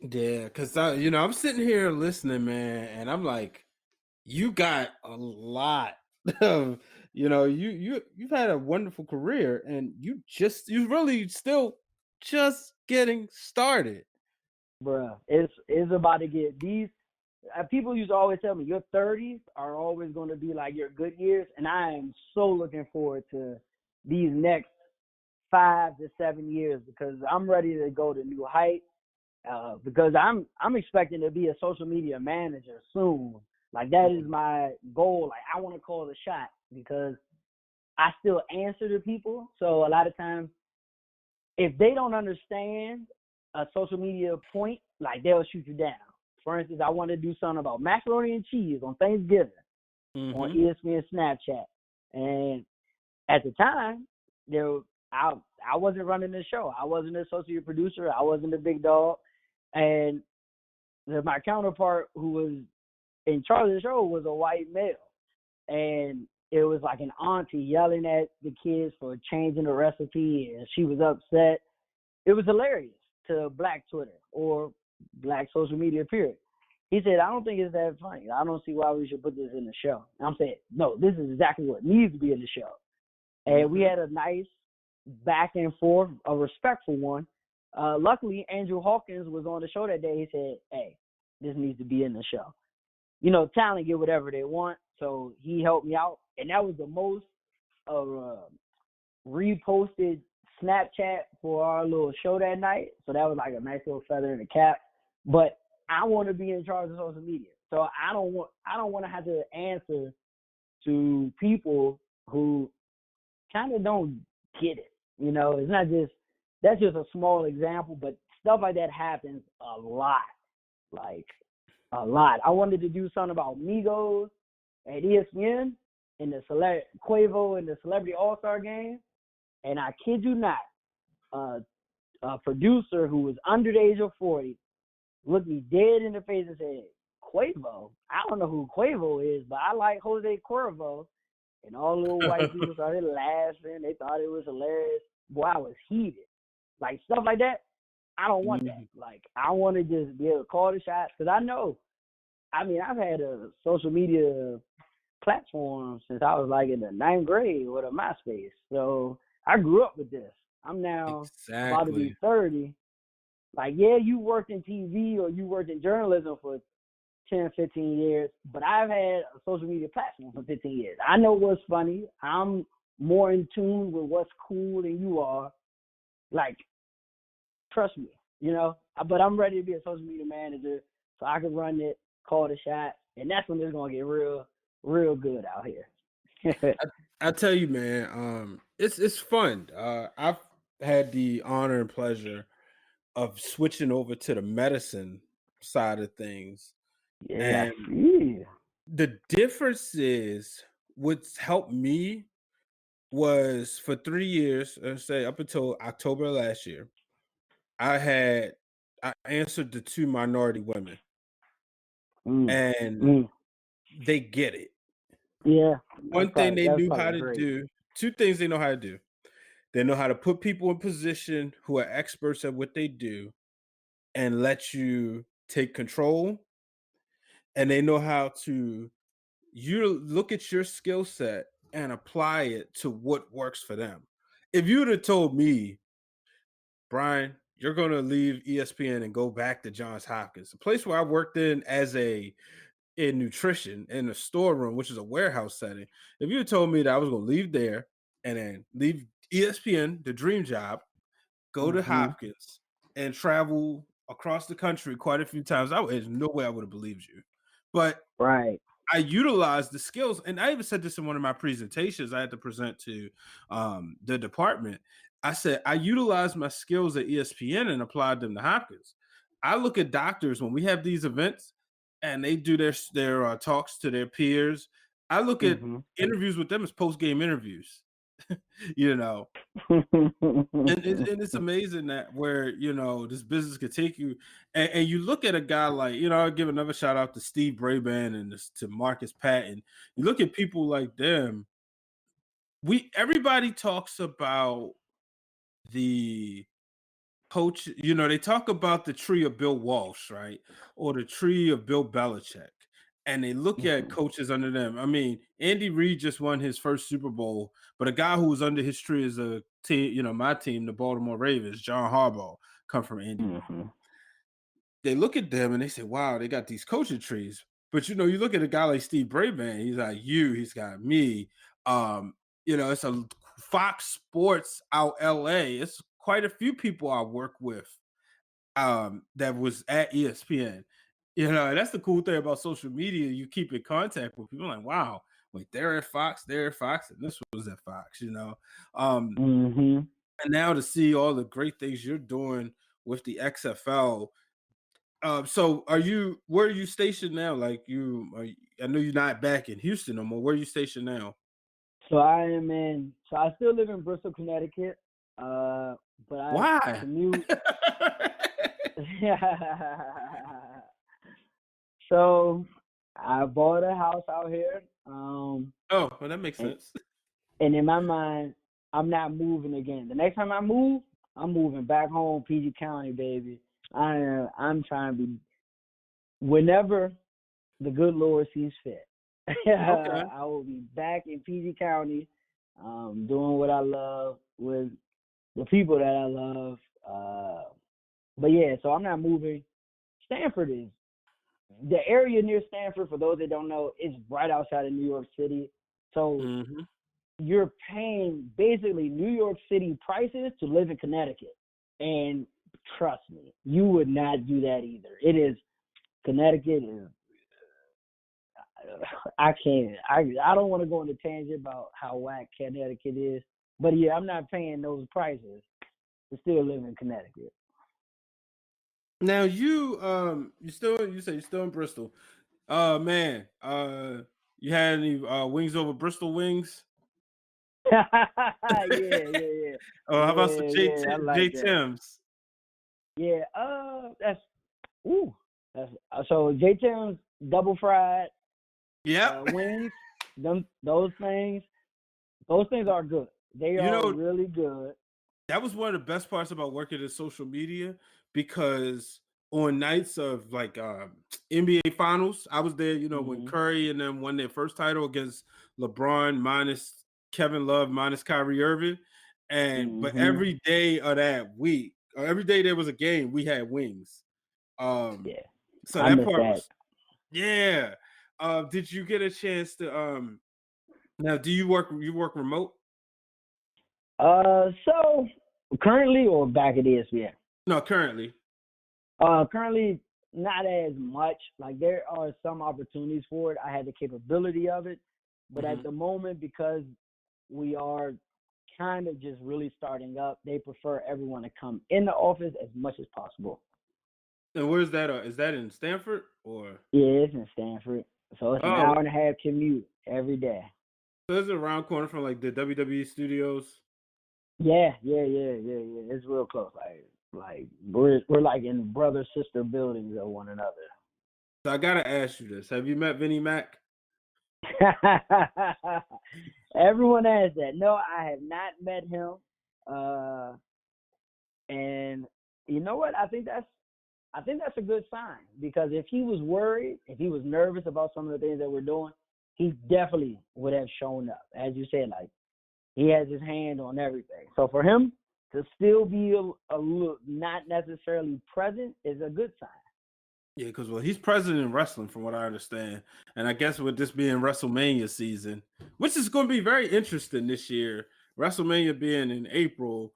Yeah, because I'm sitting here listening, man, and I'm like, you got a lot of, you've had a wonderful career, and you really still just getting started. Bruh, it's about to get these. People used to always tell me your 30s are always going to be like your good years, and I am so looking forward to these next 5 to 7 years because I'm ready to go to new heights. Because I'm expecting to be a social media manager soon. Like that is my goal. Like I want to call the shot because I still answer to people. So a lot of times, if they don't understand a social media point, like they'll shoot you down. For instance, I want to do something about macaroni and cheese on Thanksgiving on ESPN Snapchat, and at the time, I wasn't running the show. I wasn't an associate producer. I wasn't the big dog, and my counterpart who was in charge of the show was a white male, and it was like an auntie yelling at the kids for changing the recipe, and she was upset. It was hilarious to Black Twitter or Black social media, period. He said, I don't think it's that funny. I don't see why we should put this in the show. And I'm saying, no, this is exactly what needs to be in the show. And we had a nice back and forth, a respectful one. Luckily, Andrew Hawkins was on the show that day. He said, hey, this needs to be in the show. You know, talent get whatever they want. So he helped me out. And that was the most reposted Snapchat for our little show that night. So that was like a nice little feather in the cap. But I want to be in charge of social media. So I don't want to have to answer to people who kind of don't get it. You know, it's not just that's just a small example, but stuff like that happens a lot. Like a lot. I wanted to do something about Migos at ESPN in the Quavo in the Celebrity All-Star game, and I kid you not, a producer who was under the age of 40 looked me dead in the face and said, Quavo? I don't know who Quavo is, but I like Jose Cuervo. And all the little white people started laughing. They thought it was hilarious. Boy, I was heated. Like, stuff like that, I don't want that. Like, I want to just be able to call the shots. Because I've had a social media platform since I was, like, in the 9th grade with a MySpace. So I grew up with this. I'm now about to be 30. Like, yeah, you worked in TV or you worked in journalism for 10, 15 years, but I've had a social media platform for 15 years. I know what's funny. I'm more in tune with what's cool than you are. Like, trust me, you know. But I'm ready to be a social media manager so I can run it, call the shot, and that's when it's going to get real, real good out here. I tell you, man, it's fun. I've had the honor and pleasure of switching over to the medicine side of things. Yeah, And the difference is what's helped me was for 3 years, let's say up until October last year, I had I answered to 2 minority women, Mm. and Mm. they get it. Yeah, One thing they that's knew probably how to great. do 2 things they know how to do. They know how to put people in position who are experts at what they do and let you take control, and they know how to you look at your skill set and apply it to what works for them. If you'd have told me, Brian, you're going to leave ESPN and go back to Johns Hopkins, the place where I worked in nutrition in a storeroom, which is a warehouse setting. If you had told me that I was going to leave there and then leave ESPN, the dream job, go to Hmm. Hopkins and travel across the country quite a few times, there's no way I would have believed you. But Right. I utilized the skills, and I even said this in one of my presentations I had to present to the department. I said I utilized my skills at ESPN and applied them to Hopkins. I look at doctors when we have these events and they do their talks to their peers. I look at Hmm. interviews with them as post game interviews. you know, and it's amazing that where this business could take you, and you look at a guy like I'll give another shout out to Steve Braban and to Marcus Patton. You look at people like them. Everybody talks about the coach. They talk about the tree of Bill Walsh, right, or the tree of Bill Belichick, and they look at Hmm. coaches under them. I mean, Andy Reid just won his first Super Bowl, but a guy who was under his tree is a team. My team, the Baltimore Ravens, John Harbaugh, come from Andy Reid. Hmm. They look at them and they say, "Wow, they got these coaching trees." But you look at a guy like Steve Braban. He's got you. He's got me. Um, it's a Fox Sports out LA. It's quite a few people I work with that was at ESPN. And that's the cool thing about social media. You keep in contact with people like, wow, wait, they're at Fox, and this was at Fox. Um, Hmm. and now to see all the great things you're doing with the XFL. So where are you stationed now? Like I know you're not back in Houston no more. Where are you stationed now? So I still live in Bristol, Connecticut. But I Why? commute. So I bought a house out here. Oh, well, that makes And, sense. and in my mind, I'm not moving again. The next time I move, I'm moving back home, PG County, baby. I'm trying to be whenever the good Lord sees fit. Okay. I will be back in PG County, doing what I love with the people that I love. But yeah, so I'm not moving. Stanford is the area near Stanford. For those that don't know, is right outside of New York City. So Hmm. you're paying basically New York City prices to live in Connecticut. And trust me, you would not do that either. It is Connecticut is I can't I don't want to go on a tangent about how whack Connecticut is. But yeah, I'm not paying those prices to still live in Connecticut. Now you say you're still in Bristol. Man, you had any wings over Bristol wings? Yeah, yeah, yeah. Oh, how about some Yeah, yeah. I J like that. Tim's? Yeah, that's ooh. That's so J Tim's double fried Yep. wings, those things are good. They You are know, really good. that was one of the best parts about working in social media because on nights of like NBA finals, I was there, when Mhm. Curry and them won their first title against LeBron minus Kevin Love minus Kyrie Irving. But Mhm. every day of that week, or every day there was a game, we had wings. Um Yeah, so I that miss part that. was yeah. Did you get a chance to now do you work remote? So currently or back at ESPN? No, currently. Currently not as much. Like there are some opportunities for it. I had the capability of it, but at Mhm. the moment because we are kind of just really starting up, they prefer everyone to come in the office as much as possible. And where's that? Is that in Stanford or? Yeah, it's in Stanford, so it's an Oh, hour and a half commute every day. so it's around corner from like the WWE studios. Yeah, yeah, yeah, yeah, yeah. It's real close. Like Like we're like in brother sister buildings of one another. So I gotta ask you this: have you met Vinnie Mac? Everyone has that. No, I have not met him. Uh, and you know what? I think that's a good sign because if he was worried, if he was nervous about some of the things that we're doing, he definitely would have shown up. As you said, like he has his hand on everything. So for him to still be a little not necessarily present is a good sign. Yeah, because well, he's president in wrestling, from what I understand, and I guess with this being WrestleMania season, which is going to be very interesting this year, WrestleMania being in April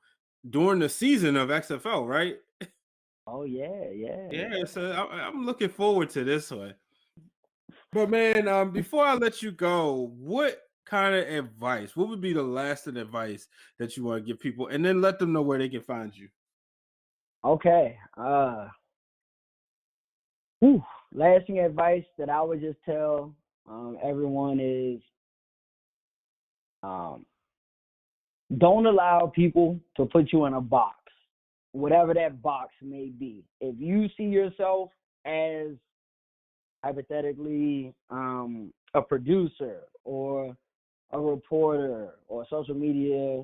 during the season of XFL, right? Oh yeah, yeah, Yeah, yeah. so I'm looking forward to this one. But man, before I let you go, what kind of advice? What would be the lasting advice that you want to give people, and then let them know where they can find you? Okay. Lasting advice that I would just tell everyone is um, don't allow people to put you in a box, whatever that box may be. If you see yourself as hypothetically a producer or a reporter or a social media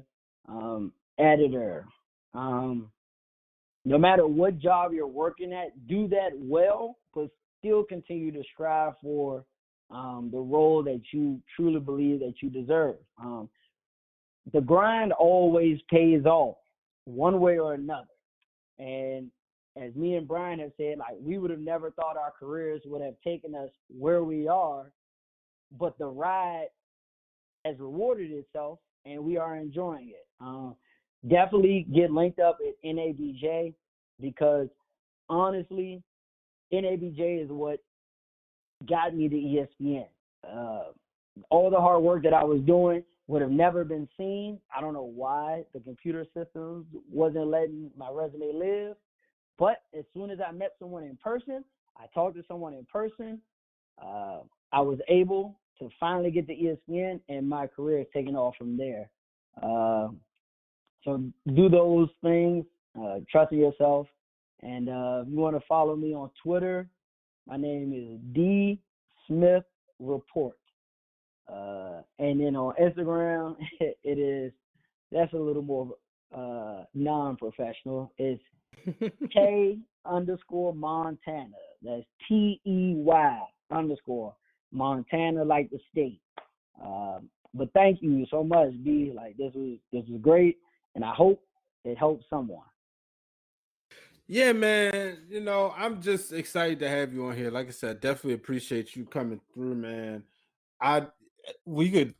editor, um, no matter what job you're working at, do that well, but still continue to strive for the role that you truly believe that you deserve. The grind always pays off one way or another. And as me and Brian have said, like we would have never thought our careers would have taken us where we are, but the ride has rewarded itself and we are enjoying it. Definitely get linked up at NABJ because honestly, NABJ is what got me to ESPN. All the hard work that I was doing would have never been seen. I don't know why the computer systems wasn't letting my resume live. But as soon as I met someone in person, I talked to someone in person, I was able to finally get to ESPN, and my career is taking off from there. Uh, so do those things, trust in yourself. And if you want to follow me on Twitter, my name is D Smith Report. And then on Instagram, that's a little more non-professional. It's K underscore Montana. That's TEY underscore Montana, like the state. But thank you so much, B. Like this was great, and I hope it helps someone. Yeah, man. I'm just excited to have you on here. Like I said, definitely appreciate you coming through, man. I we could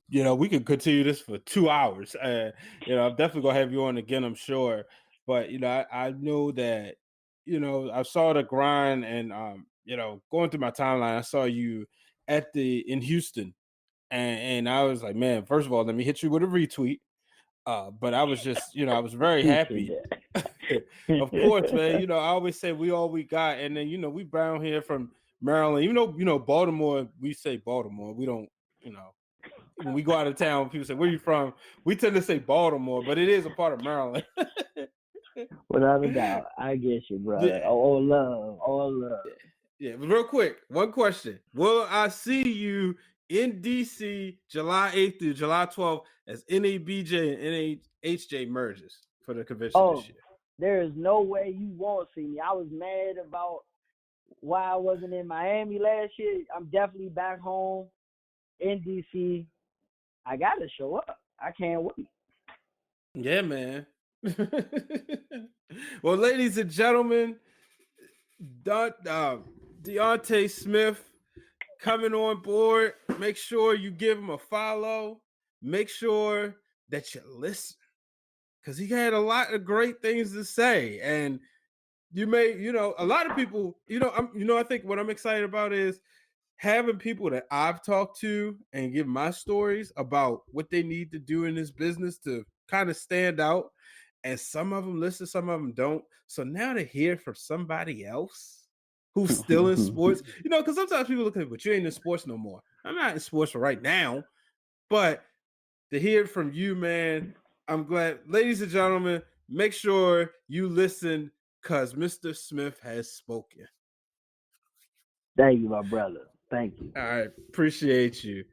continue this for 2 hours. I'm definitely gonna have you on again, I'm sure. But I know that I saw the grind, and going through my timeline, I saw you in Houston, and I was like, man, first of all, let me hit you with a retweet. But I was just, I was very Appreciate happy. Of course, man. that. I always say we all we got, and then we brown here from Maryland. Even though Baltimore, we say Baltimore. We don't, when we go out of town, people say, "Where you from?" We tend to say Baltimore, but it is a part of Maryland. Without a doubt, I get you, brother. Yeah, All love, all love. yeah. But real quick, one question: will I see you in DC July 8th through July 12th as NABJ and NHJ merges for the convention Oh, this year? there is no way you won't see me. I was mad about why I wasn't in Miami last year. I'm definitely back home in DC. I gotta show up. I can't wait. Yeah, man. Well, ladies and gentlemen, Deontay Smith coming on board. Make sure you give him a follow. Make sure that you listen because he had a lot of great things to say. And a lot of people, I think what I'm excited about is having people that I've talked to and give my stories about what they need to do in this business to kind of stand out. And some of them listen, some of them don't. So now to hear from somebody else who's still in sports, because sometimes people look at me, but you ain't in sports no more. I'm not in sports right now, but to hear it from you, man, I'm glad. Ladies and gentlemen, make sure you listen because Mr. Smith has spoken. Thank you, my brother. Thank you. All right. Appreciate you.